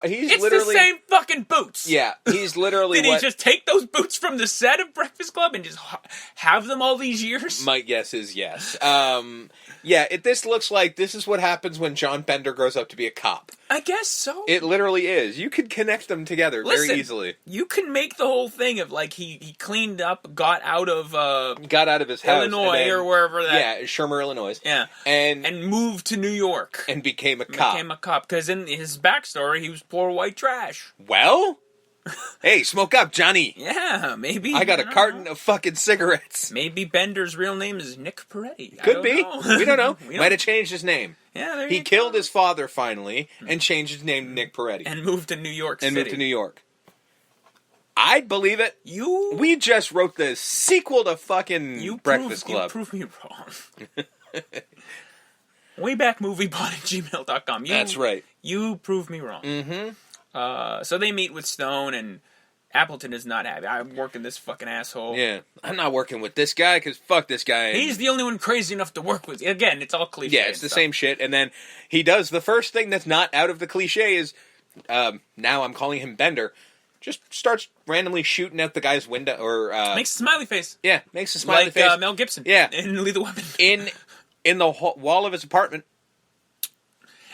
It's literally the same fucking boots. Yeah, he's literally. Did he just take those boots from the set of Breakfast Club and just have them all these years? My guess is yes. This looks like this is what happens when John Bender grows up to be a cop. I guess so. It literally is. You could connect them together very easily. You can make the whole thing of like he cleaned up, got out of his house, Illinois or wherever that. Yeah, Shermer, Illinois. Yeah, and moved to New York and became a cop. Because in his backstory, he was poor white trash. Well, hey, smoke up, Johnny. Yeah, maybe. I got a carton of fucking cigarettes. Maybe Bender's real name is Nick Peretti. Could be. We don't know. Might have changed his name. Yeah, he killed his father finally and changed his name to Nick Peretti. And moved to New York City. I'd believe it. We just wrote the sequel to fucking Breakfast Club. You prove me wrong. WayBackMoviePod@gmail.com. That's right. You prove me wrong. Mm-hmm. So they meet with Stone, and Appleton is not happy. I'm working this fucking asshole. Yeah, I'm not working with this guy because fuck this guy. He's the only one crazy enough to work with. Again, it's all cliche. Yeah, it's the same shit. And then he does the first thing that's not out of the cliche is, now I'm calling him Bender, just starts randomly shooting out the guy's window or makes a smiley face. Yeah, makes a smiley face. Like Mel Gibson. Yeah, in Lethal Weapon. in the wall of his apartment.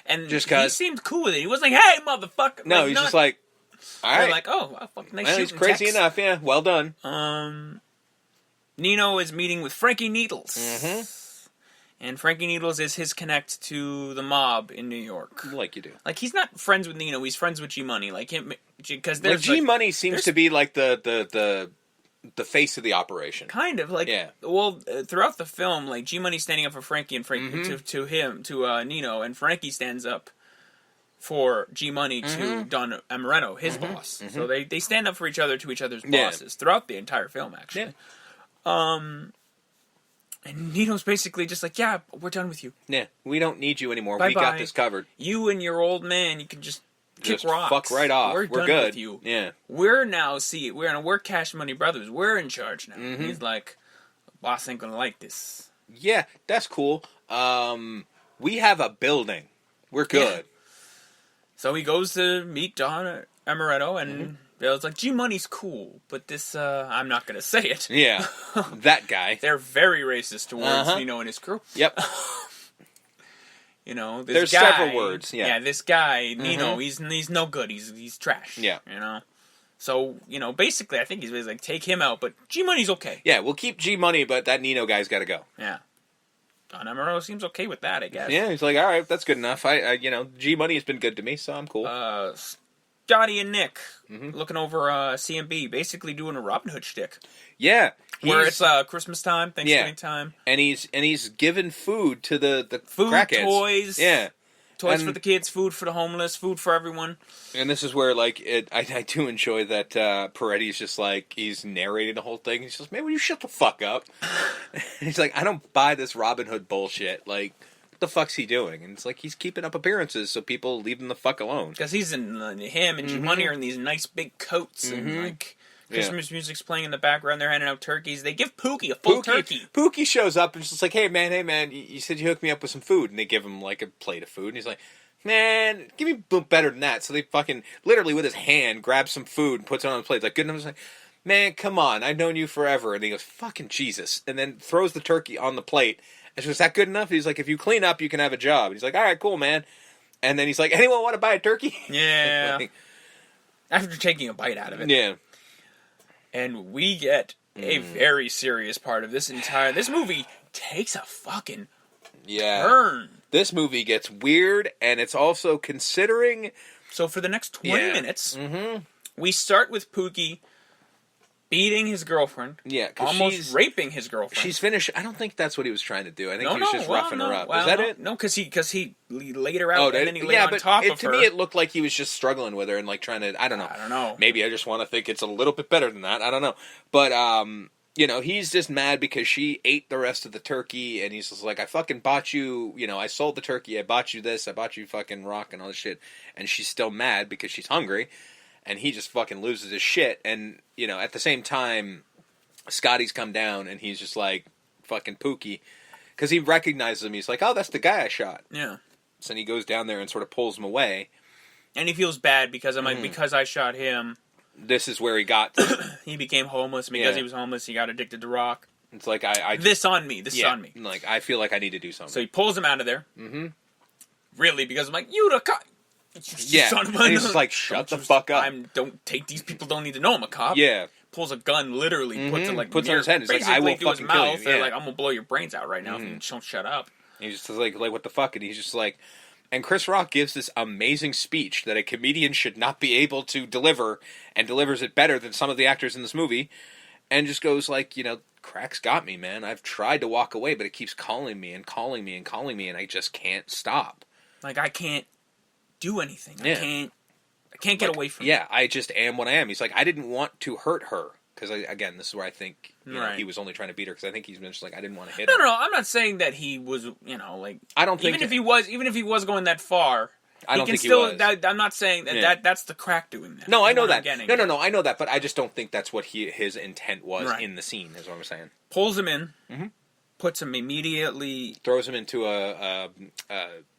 And just he seemed cool with it. He wasn't like, "Hey, motherfucker." No, he's just like, all right. Like, oh, well, fucking nice. Well, he's crazy enough. Yeah, well done. Nino is meeting with Frankie Needles. Mm-hmm. And Frankie Needles is his connect to the mob in New York. Like you do. Like, he's not friends with Nino. He's friends with G-Money. Like, him, because there's G-Money seems to be like the face of the operation. Kind of. Like, yeah. Well, throughout the film, like, G-Money's standing up for Frankie and Frankie to Nino, and Frankie stands up for G-Money to Don Amaretto, his boss. So they stand up for each other to each other's bosses throughout the entire film, actually. Yeah. And Nino's basically just like, yeah, we're done with you. Yeah, we don't need you anymore. Bye-bye. We got this covered. You and your old man, you can just kick rocks. Fuck right off. We're done good with you. Yeah. We're Cash Money Brothers. We're in charge now. He's like, boss ain't gonna like this. Yeah, that's cool. We have a building. We're good. Yeah. So he goes to meet Don Amaretto, and Bill's like, G-Money's cool, but this, I'm not going to say it. Yeah, that guy. They're very racist towards Nino and his crew. Yep. You know, there's several words, Yeah, this guy, Nino, he's no good. He's trash. Yeah. You know? So, you know, basically, I think he's like, take him out, but G-Money's okay. Yeah, we'll keep G-Money, but that Nino guy's got to go. Yeah. Don Amaretto seems okay with that, I guess. Yeah, he's like, all right, that's good enough. I G-Money has been good to me, so I'm cool. Scotty and Nick looking over CMB, basically doing a Robin Hood shtick. Yeah, where it's Christmas time, Thanksgiving time, and he's giving food to the food, crackheads. Toys, toys for the kids, food for the homeless, food for everyone. And this is where I do enjoy that Peretti's just like he's narrating the whole thing. He's just, man, will you shut the fuck up? He's like, I don't buy this Robin Hood bullshit. Like, what the fuck's he doing? And it's like he's keeping up appearances so people leave him the fuck alone. Because he's him and G-Money are in these nice big coats and like Christmas music's playing in the background. They're handing out turkeys. They give Pookie a full turkey. Pookie shows up and is just like, hey man, you said you hooked me up with some food. And they give him like a plate of food. And he's like, man, give me better than that. So they fucking literally with his hand grabs some food and puts it on the plate. It's like, good enough. He's like, man, come on, I've known you forever. And he goes, fucking Jesus. And then throws the turkey on the plate. And she goes, is that good enough? He's like, if you clean up, you can have a job. And he's like, all right, cool, man. And then he's like, anyone want to buy a turkey? Yeah. After taking a bite out of it. Yeah. And we get a very serious part of this movie takes a fucking turn. This movie gets weird, and it's also considering... So for the next 20 minutes, we start with Pookie beating his girlfriend. Yeah, almost raping his girlfriend. She's finished. I don't think that's what he was trying to do. I think he was just roughing her up. Is that it? No, because he laid her out and then he laid on top of her. To me, it looked like he was just struggling with her and like trying to. I don't know. Maybe I just want to think it's a little bit better than that. I don't know. But he's just mad because she ate the rest of the turkey, and he's just like, I fucking bought you. I sold the turkey. I bought you this. I bought you fucking rock and all this shit. And she's still mad because she's hungry. And he just fucking loses his shit. And, at the same time, Scotty's come down and he's just like, fucking Pookie. Because he recognizes him. He's like, oh, that's the guy I shot. Yeah. So then he goes down there and sort of pulls him away. And he feels bad because I'm like, because I shot him. This is where he got. He became homeless. Because he was homeless, he got addicted to rock. It's like this on me. This is on me. Like I feel like I need to do something. So he pulls him out of there. Mm-hmm. Really, because I'm like, you the cop. Son of a... And he's just like, shut the fuck up. These people don't need to know I'm a cop. Yeah. Pulls a gun, literally puts it puts it on his head. He's like, I will fucking kill you. They're like, I'm gonna blow your brains out right now if you don't shut up. And he's just like, what the fuck? And he's just like, and Chris Rock gives this amazing speech that a comedian should not be able to deliver, and delivers it better than some of the actors in this movie, and just goes like, crack's got me, man. I've tried to walk away, but it keeps calling me and calling me and calling me, and I just can't stop. Like, I can't do anything. I can't get away from it. Yeah, I just am what I am. He's like, I didn't want to hurt her. Because, again, this is where I think he was only trying to beat her. Because I think he's been just like, I didn't want to hit her. No, I'm not saying that he was, like... I don't think... Even if he was going that far... I don't think he was. I'm not saying that's the crack doing that. No, I know that. No, I know that. But I just don't think that's what his intent was in the scene, is what I'm saying. Pulls him in. Mm-hmm. Puts him immediately... Throws him into a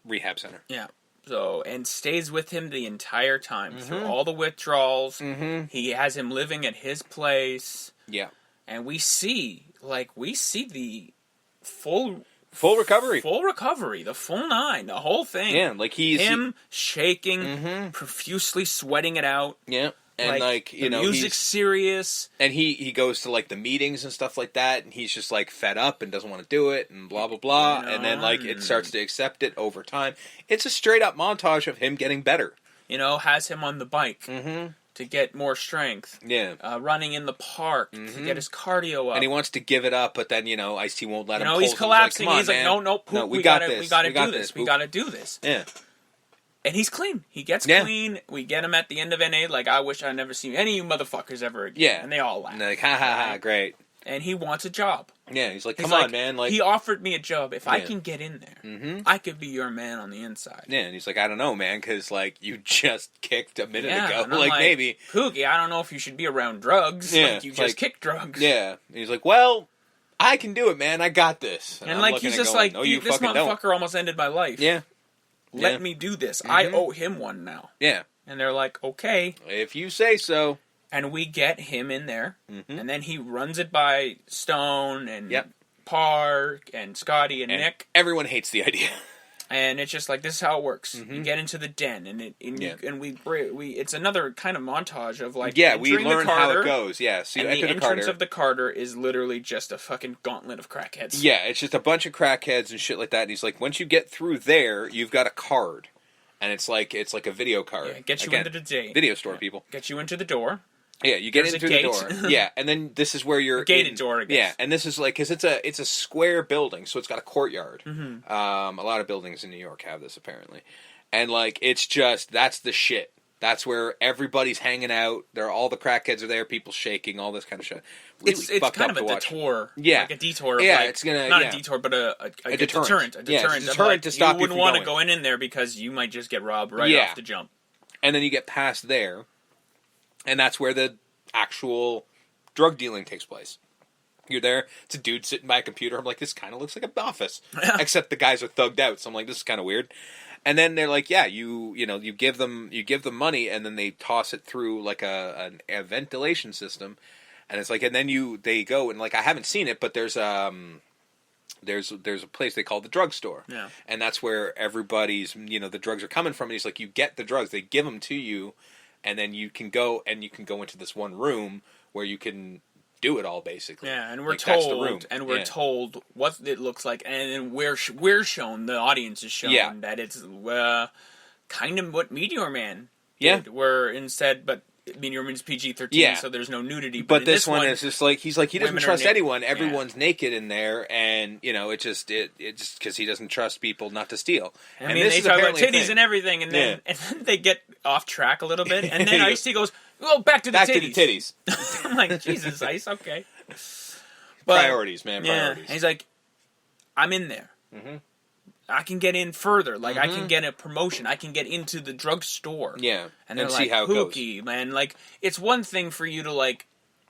rehab center. Yeah. So, and stays with him the entire time through all the withdrawals. Mm-hmm. He has him living at his place. Yeah. And we see the full recovery. Full recovery. The full 9. The whole thing. Yeah, like him shaking, profusely sweating it out. Yeah. And the music's serious. And he goes to the meetings and stuff like that, and he's just fed up and doesn't want to do it and blah blah blah. And then it starts to accept it over time. It's a straight up montage of him getting better. Has him on the bike to get more strength. Yeah. Running in the park to get his cardio up. And he wants to give it up, but then Ice-T won't let him. He's collapsing. He's like, no, poop. No, we got this. We gotta do this. We gotta do this. Yeah. And he's clean. He gets clean. We get him at the end of NA. Like, I wish I'd never seen any of you motherfuckers ever again. Yeah. And they all laugh. And they're like, ha ha ha, great. And he wants a job. Yeah, he's like, come on, man. He offered me a job. If I can get in there, I could be your man on the inside. Yeah, and he's like, I don't know, man, because, you just kicked a minute ago. Maybe. Pookie, I don't know if you should be around drugs. Yeah. You just kicked drugs. Yeah. And he's like, well, I can do it, man. I got this. And he's just going, this motherfucker almost ended my life. Yeah. Let me do this. I owe him one now. Yeah. And they're like, okay. If you say so. And we get him in there. And then he runs it by Stone and Park and Scotty and Nick. Everyone hates the idea. And it's just like, this is how it works. You get into the den, and it's another kind of montage of we learn how it goes. Yeah, so you enter the entrance of the Carter is literally just a fucking gauntlet of crackheads. Yeah, it's just a bunch of crackheads and shit like that. And he's like, once you get through there, you've got a card, and it's like a video card. Yeah, get you into the day. Video store people. Get you into the door. Yeah, you get in through the door. Yeah, and then this is where you're... Gated door, I guess. Yeah, and this is because it's a square building, so it's got a courtyard. A lot of buildings in New York have this, apparently. And, it's just, that's the shit. That's where everybody's hanging out. All the crackheads are there, people shaking, all this kind of shit. Really it's kind of a detour. Yeah. Like a detour. Yeah, it's gonna... Not a detour, but a deterrent. A deterrent. Yeah, it's a deterrent to stop you from going. You wouldn't want to go in there because you might just get robbed off the jump. And then you get past there... And that's where the actual drug dealing takes place. You're there, it's a dude sitting by a computer. I'm like, this kind of looks like an office. Except the guys are thugged out, so I'm like, this is kind of weird. And then they're like, yeah, you give them money, and then they toss it through a ventilation system. And it's like, and then they go, and I haven't seen it, but there's a place they call the drugstore. Yeah. And that's where everybody's, the drugs are coming from. And he's like, you get the drugs, they give them to you. And then you can go into this one room where you can do it all, basically. Yeah, and we're told what it looks like, and then we're shown, the audience is shown that it's kind of what Meteor Man did, where instead, but Meteor Man's PG-13, so there's no nudity. But this one is just he's like, he doesn't trust anyone. Everyone's naked in there, and it just because he doesn't trust people not to steal. I mean, they talk about titties and everything, and then they get off track a little bit, and then Ice-T goes, "Well, back to the titties." I'm like, Jesus, Ice, okay. But, priorities, man. Priorities. And he's like, I'm in there. I can get in further. I can get a promotion. I can get into the drugstore. Yeah. And they're see how it Pookie, goes. Man. It's one thing for you to,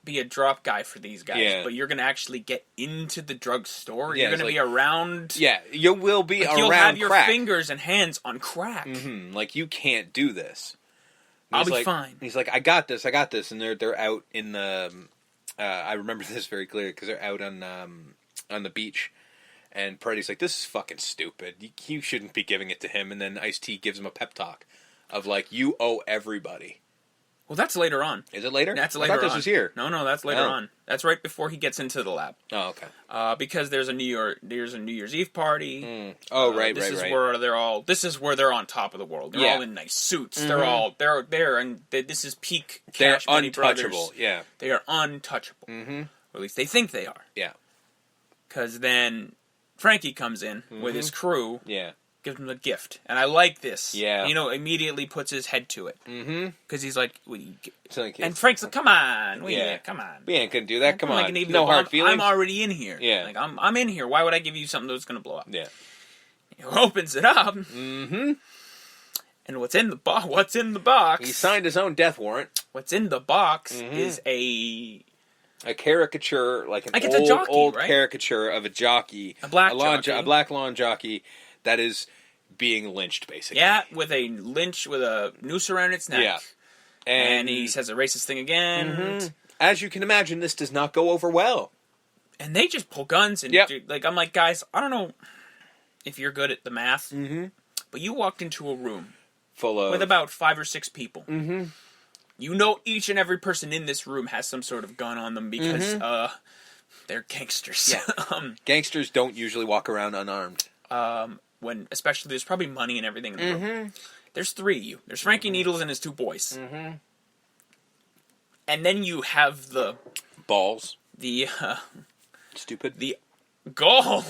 be a drop guy for these guys, but you're going to actually get into the drugstore. You're going to be around... Yeah, you will be around you'll have your crack. fingers and hands on crack. You can't do this. I'll be fine. He's like, I got this, and they're out in the. I remember this very clearly because they're out on the beach, and Paredes like, this is fucking stupid. You shouldn't be giving it to him. And then Ice-T gives him a pep talk of like, you owe everybody. Well, that's later on. Is it later? That's later on. I thought this was here. No, that's later on. That's right before he gets into the lab. Oh, okay. Because there's a New Year's Eve party. Oh, right. This is where they're on top of the world. They're all in nice suits. Mm-hmm. They're there, and this is peak Cash Money Brothers. They're untouchable. Yeah, they are untouchable. Mm-hmm. Or at least they think they are. Yeah. Because then Frankie comes in with his crew. Yeah. Gives him a gift, and I like this. Yeah, immediately puts his head to it. Because he's like, and Frank's like, "Come on, come on, we ain't gonna do that. Come on, no hard feelings. I'm already in here. Yeah, like I'm in here. Why would I give you something that's gonna blow up? Yeah." He opens it up. Mm-hmm. And what's in the box? He signed his own death warrant. What's in the box is a caricature, like an old caricature of a jockey, a black lawn jockey. That is being lynched, basically. Yeah, with a noose around its neck. Yeah. And he says a racist thing again. Mm-hmm. As you can imagine, this does not go over well. And they just pull guns. And I'm like, guys, I don't know if you're good at the math, but you walked into a room with about 5 or 6 people. Mm-hmm. You know each and every person in this room has some sort of gun on them because they're gangsters. Yeah. Gangsters don't usually walk around unarmed. Especially there's probably money and everything in the room. There's 3 of you. There's Frankie Needles and his 2 boys. Mm-hmm. And then you have the... balls. The... stupid. The gall.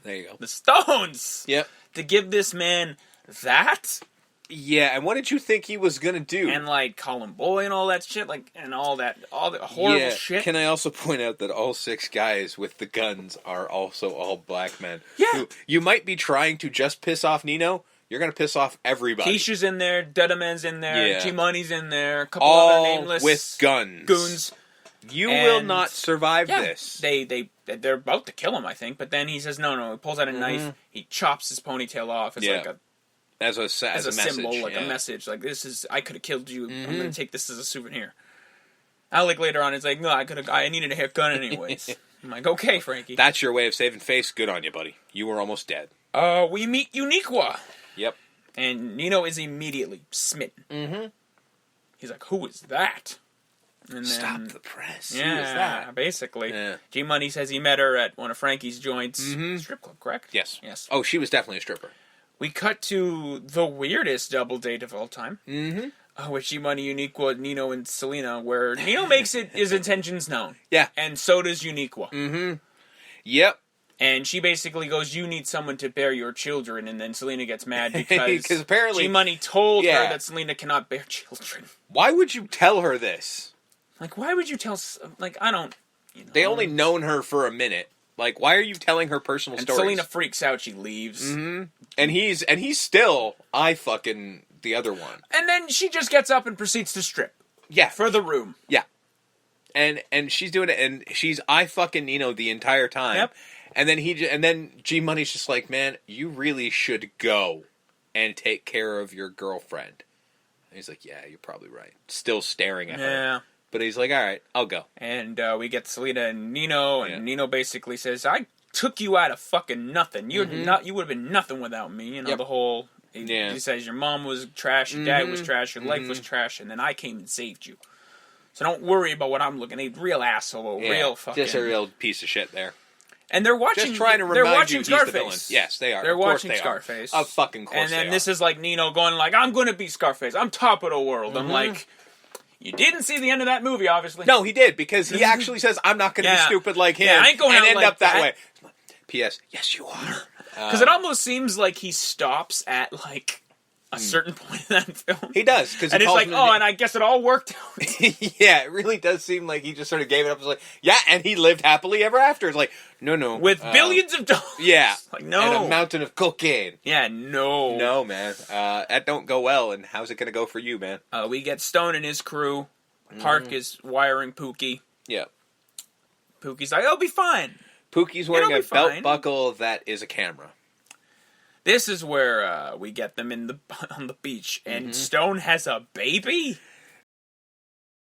There you go. The stones. Yep. To give this man that... Yeah, and what did you think he was gonna do? And like call him boy and all that shit, all the horrible shit. Can I also point out that all 6 guys with the guns are also all black men? Yeah. Who, you might be trying to just piss off Nino. You're gonna piss off everybody. Keisha's in there, Dedaman's in there, G-Money's in there, a couple all other nameless with guns. Goons. You will not survive this. They're about to kill him, I think, but then he says no. He pulls out a knife. He chops his ponytail off. It's like a. As a symbol, message, a message, like this is. I could have killed you. I'm going to take this as a souvenir. Alec later on is like, no, I needed a haircut anyways. I'm like, okay, Frankie. That's your way of saving face. Good on you, buddy. You were almost dead. We meet Uniqua. Yep. And Nino is immediately smitten. Mm-hmm. He's like, who is that? And Stop the press. Yeah, who is that? Basically. Yeah. G-Money says he met her at one of Frankie's joints. Strip club, correct? Yes. Oh, she was definitely a stripper. We cut to the weirdest double date of all time. Mm-hmm. With G-Money, Uniqua, Nino, and Selena, where Nino makes his intentions known. Yeah. And so does Uniqua. Mm-hmm. Yep. And she basically goes, you need someone to bear your children, and then Selena gets mad because apparently G-Money told her that Selena cannot bear children. Why would you tell her this? Like, why would you tell... Like, I don't... They only known her for a minute. Like, why are you telling her personal stories? Selena freaks out. She leaves. Mm-hmm. And he's still fucking the other one. And then she just gets up and proceeds to strip. Yeah. For the room. Yeah. And she's doing it, and she's fucking Nino the entire time. Yep. And then G-Money's just like, man, you really should go and take care of your girlfriend. And he's like, yeah, you're probably right. Still staring at her. Yeah. But he's like, all right, I'll go. And we get Selena and Nino, and Nino basically says, I took you out of fucking nothing. You would have been nothing without me. The whole... He says, your mom was trash, your dad was trash, your life was trash, and then I came and saved you. So don't worry about what I'm looking at. Real asshole, real fucking... Just a real piece of shit there. And they're watching... Just trying to remind you he's the villain. Yes, they are. They're watching Scarface. Of fucking course. And then this is like Nino going like, I'm going to be Scarface. I'm top of the world. I'm like... You didn't see the end of that movie, obviously. No, he did, because he actually says, I'm not going to be stupid like him I ain't going and out end like up that way. P.S. Yes, you are. Because it almost seems like he stops at, like, a certain point in that film. He does. And it's like, and I guess it all worked out. Yeah, it really does seem like he just sort of gave it up. It's like, yeah, and he lived happily ever after. It's like, no. With billions of dollars. Yeah. Like, no. And a mountain of cocaine. Yeah, no. No, man. That don't go well, and how's it going to go for you, man? We get Stone and his crew. Park is wiring Pookie. Yeah. Pookie's like, it'll be fine. Pookie's wearing a belt buckle that is a camera. This is where we get them on the beach, and Stone has a baby.